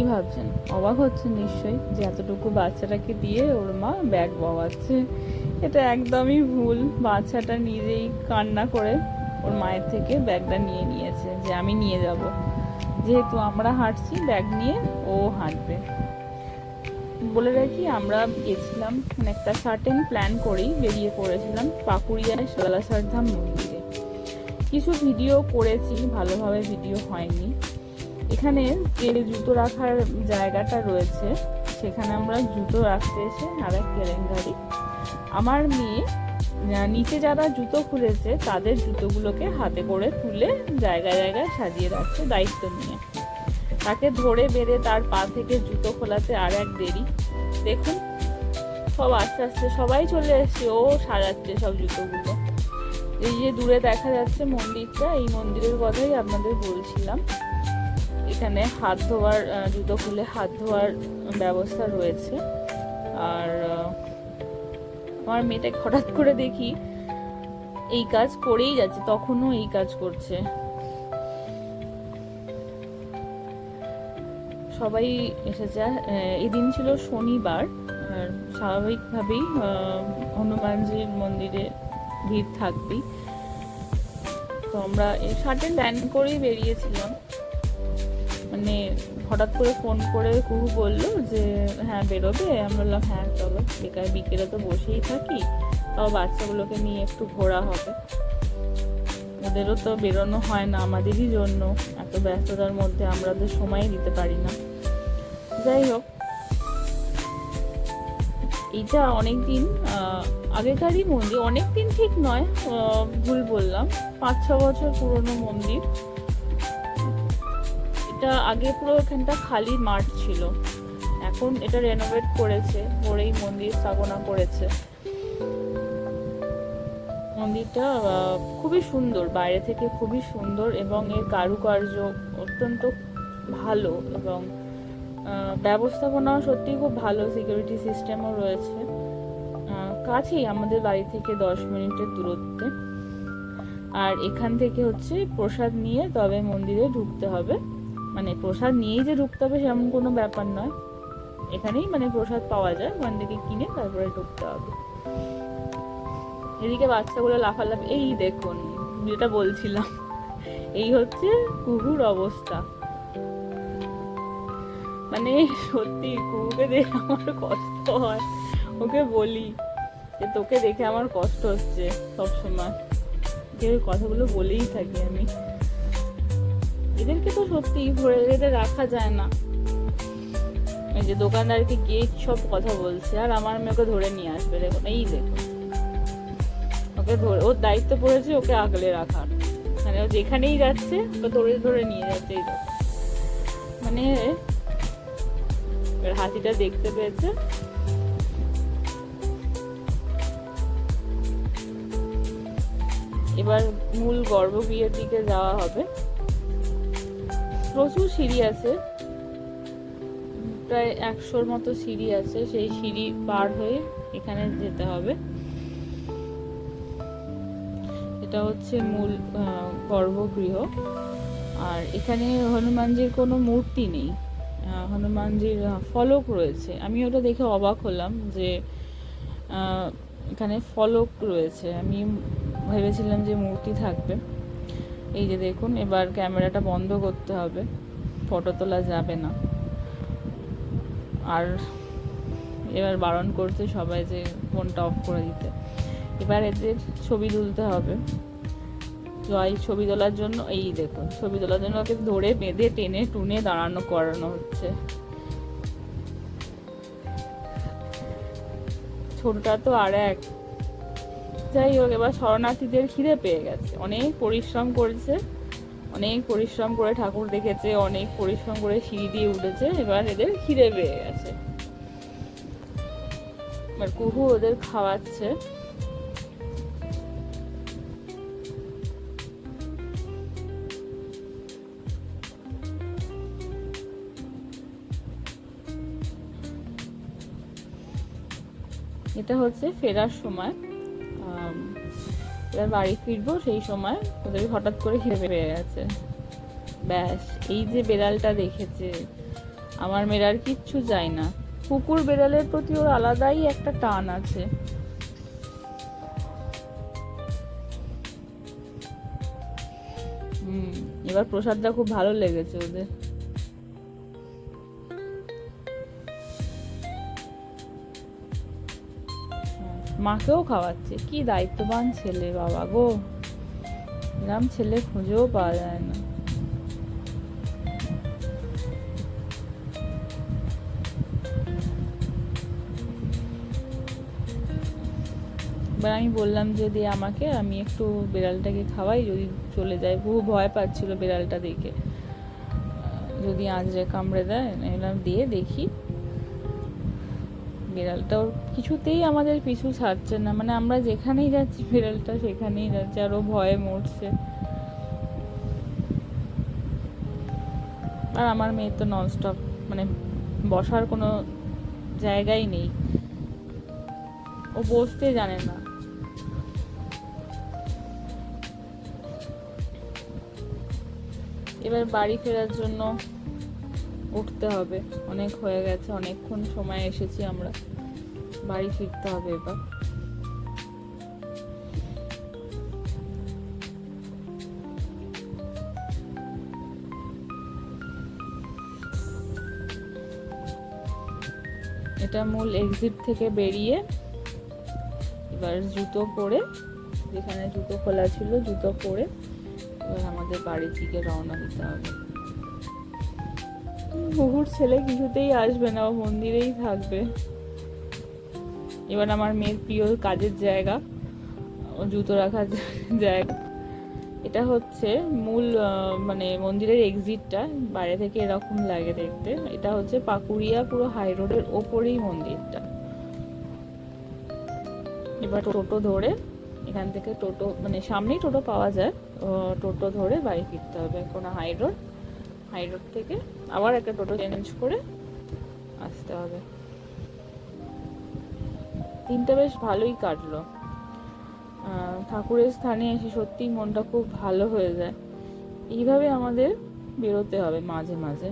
কি ভাবছেন? অবাক হচ্ছেন নিশ্চয়ই যে এতটুকু বাচ্চাটাকে দিয়ে ওর মা ব্যাগ বওয়াচ্ছে। এটা একদমই ভুল। বাচ্চাটা নিজেই কান্না করে ওর মায়ের থেকে ব্যাগটা নিয়ে নিয়েছে যে আমি নিয়ে যাব, যেহেতু আমরা হাঁটছি ব্যাগ নিয়ে ও হাঁটবে। বলে রাখি, আমরা গেছিলাম একটা সার্টেন প্ল্যান করেই বেরিয়ে পড়েছিলাম পাকুড়িয়ায় সালাসার ধাম মন্দিরে। কিছু ভিডিও করেছি, ভালোভাবে ভিডিও হয়নি। এখানে যে জুতো রাখার জায়গাটা রয়েছে সেখানে আমরা জুতো রাখতে এসে আর এক কেলেঙ্কারি। আমার মেয়ে নিচে যারা জুতো খুলেছে তাদের জুতোগুলোকে হাতে করে তুলে জায়গায় জায়গায় সাজিয়ে রাখছে দায়িত্ব নিয়ে। তাকে ধরে বেড়ে তার পা থেকে জুতো খোলাতে আর এক দেরি। দেখুন, সব আস্তে আস্তে সবাই চলে এসছে, ও সাজাচ্ছে সব জুতোগুলো। এই যে দূরে দেখা যাচ্ছে মন্দিরটা, এই মন্দিরের কথাই আপনাদের বলছিলাম। এখানে হাত ধোয়ার, জুতো খুলে হাত ধোয়ার ব্যবস্থা রয়েছে। আর আমার মেয়েটাকে হঠাৎ করে দেখি এই কাজ করেই যাচ্ছে, তখনও এই কাজ করছে। সবাই এসেছে। এদিন ছিল শনিবার, স্বাভাবিকভাবেই হনুমানজির মন্দিরে ভিড় থাকবেই। তো আমরা সার্টেন প্ল্যান করেই বেরিয়েছিলাম। মানে হঠাৎ করে ফোন করে কুহু বললো যে হ্যাঁ বেরোবে। আমরা বললাম হ্যাঁ চলো, বিকেলে তো বসেই থাকি, তাও বাচ্চাগুলোকে নিয়ে একটু ঘোরা হবে। ওদেরও তো বেরোনো হয় না, আমাদেরই জন্য। এত ব্যস্ততার মধ্যে আমরা ওদের সময় দিতে পারি না। যাই হোক, এইটা অনেকদিন আগেকারই মন্দির। অনেকদিন ঠিক নয়, ভুল বললাম, 5-6 বছর পুরনো মন্দির। এটা আগে পুরো এখানটা খালি মাঠ ছিল, এখন এটা রেনোভেট করেছে, করেই মন্দির স্থাপনা করেছে। মন্দিরটা খুবই সুন্দর, বাইরে থেকে খুবই সুন্দর, এবং এর কারুকার্য অত্যন্ত ভালো, এবং ব্যবস্থাপনা সত্যি খুব ভালো। সিকিউরিটি সিস্টেমও রয়েছে। কাছেই, আমাদের বাড়ি থেকে 10 মিনিটের দূরত্বে। আর এখান থেকে হচ্ছে প্রসাদ নিয়ে তবে মন্দিরে ঢুকতে হবে। মানে প্রসাদ নিয়েই যে ঢুকতে হবে সেমন কোনো ব্যাপার নয়, এখানেই মানে প্রসাদ পাওয়া যায়, ওখান থেকে কিনে তারপরে ঢুকতে হবে। এদিকে বাচ্চাগুলো লাফালাফি, এই দেখুন যেটা বলছিলাম, এই হচ্ছে কুকুর অবস্থা। মানে সত্যি কুকুরকে দেখে আমার কষ্ট হয়। ওকে বলি যে তোকে দেখে আমার কষ্ট হচ্ছে সবসময়, কথাগুলো বলেই থাকি আমি। এদেরকে তো সত্যি ভরে রেখে রাখা যায় না। এই যে দোকানদারকে গিয়ে সব কথা বলছে, আর আমার মেয়ে ওকে ধরে নিয়ে আসবে। দেখুন, এই দেখুন, ওকে ধরে, ওর দায়িত্ব পড়েছে ওকে আগলে রাখার। মানে ও যেখানেই যাচ্ছে ওকে ধরে ধরে নিয়ে যাচ্ছে। এই দেখুন, মানে হাতিটা দেখতে পেয়েছে। এবার মূল গর্ভগৃহের দিকে যাওয়া হবে। প্রচুর সিঁড়ি আছে, প্রায় 100-র মতো সিঁড়ি আছে। সেই সিঁড়ি পার হয়ে এখানে যেতে হবে। এটা হচ্ছে মূল গর্ভগৃহ। আর এখানে হনুমানজির কোনো মূর্তি নেই, হনুমানজির ফলক রয়েছে। আমি ওটা দেখে অবাক হলাম যে এখানে ফলক রয়েছে। আমি ভেবেছিলাম যে মূর্তি থাকবে। এই যে দেখুন, এবার ক্যামেরাটা বন্ধ করতে হবে, ফটো তোলা যাবে না। আর এবার বারণ করছে সবাই যে ফোনটা অফ করে দিতে। এবার এদের ছবি তুলতে হবে। জয় ছবি তোলার জন্য, এই দেখুন, ছবি তোলার জন্য ওকে ধরে বেঁধে টেনে টুনে দাঁড়ানো করানো হচ্ছে। ছোটটা তো আর এক। যাই হোক, এবার শরণার্থীদের খিদে পেয়ে গেছে। অনেক পরিশ্রম করেছে, অনেক পরিশ্রম করে ঠাকুর দেখেছে, অনেক পরিশ্রম করে সিঁড়ি দিয়ে উঠেছে। এবার এদের খিদে পেয়ে গেছে। এবার কুহু ওদের খাওয়াচ্ছে। এটা হচ্ছে ফেরার সময়। এবার বাড়ি ফিরবো, সেই সময় ওদের হঠাৎ করে খিদে পেয়ে গেছে। ব্যাস, এই যে বেড়ালটা দেখেছে, আমার মেয়ের আর কিচ্ছু চাই না। কুকুর বেড়ালের প্রতি ওর আলাদাই একটা টান আছে। এবার প্রসাদটা খুব ভালো লেগেছে ওদের। মাকেও খাওয়াচ্ছে। কি দায়িত্ববান ছেলে বাবা গো, এরম ছেলে খুঁজেও পাওয়া যায় না। এবার আমি বললাম যে দিয়ে আমাকে, আমি একটু বিড়ালটাকে খাওয়াই, যদি চলে যায়। বহু ভয় পাচ্ছিল বিড়ালটা দেখে, যদি আঁচড়ে কামড়ে দেয়। এলাম দিয়ে দেখি। বিড়ালটা ওর কিছুতেই আমাদের পিছু ছাড়ছে না, মানে আমরা যেখানেই যাচ্ছি বিড়ালটা সেখানেই যাচ্ছে, আর ও ভয়ে মরছে। আর আমার মেয়ে তো ননস্টপ, মানে বসার কোনো জায়গাই নেই, ও বসতে জানে না। এবার বাড়ি ফেরার জন্য উঠতে হবে, অনেক হয়ে গেছে, অনেকক্ষণ সময় এসেছি আমরা, বাড়ি ফিরতে হবে এবার। এটা মূল এক্সিট থেকে বেরিয়ে এবার জুতো পরে, যেখানে জুতো খোলা ছিল জুতো পরে এবার আমাদের বাড়ির দিকে রওনা দিতে হবে। বহুর ছেলে কিছুতেই আসবে না, ও মন্দিরেই থাকবে। এবার আমার মেয়ের প্রিয় কাজের জায়গা, ও জুতো রাখার জায়গা। এটা হচ্ছে মূল মানে মন্দিরের এক্সিটটা, বাইরে থেকে এরকম লাগে দেখতে। এটা হচ্ছে পাকুড়িয়া, পুরো হাই রোডের ওপরেই মন্দিরটা। এবার টোটো ধরে এখান থেকে, টোটো মানে সামনেই টোটো পাওয়া যায়, টোটো ধরে বাড়ি ফিরতে হবে। কোনো হাই রোড থেকে আবার একটা টোটো চেঞ্জ করে আসতে হবে। দিনটা বেশ ভালোই কাটলো। ঠাকুরের স্থানে এসে সত্যিই মনটা খুব ভালো হয়ে যায়। এইভাবে আমাদের বেরোতে হবে মাঝে মাঝে।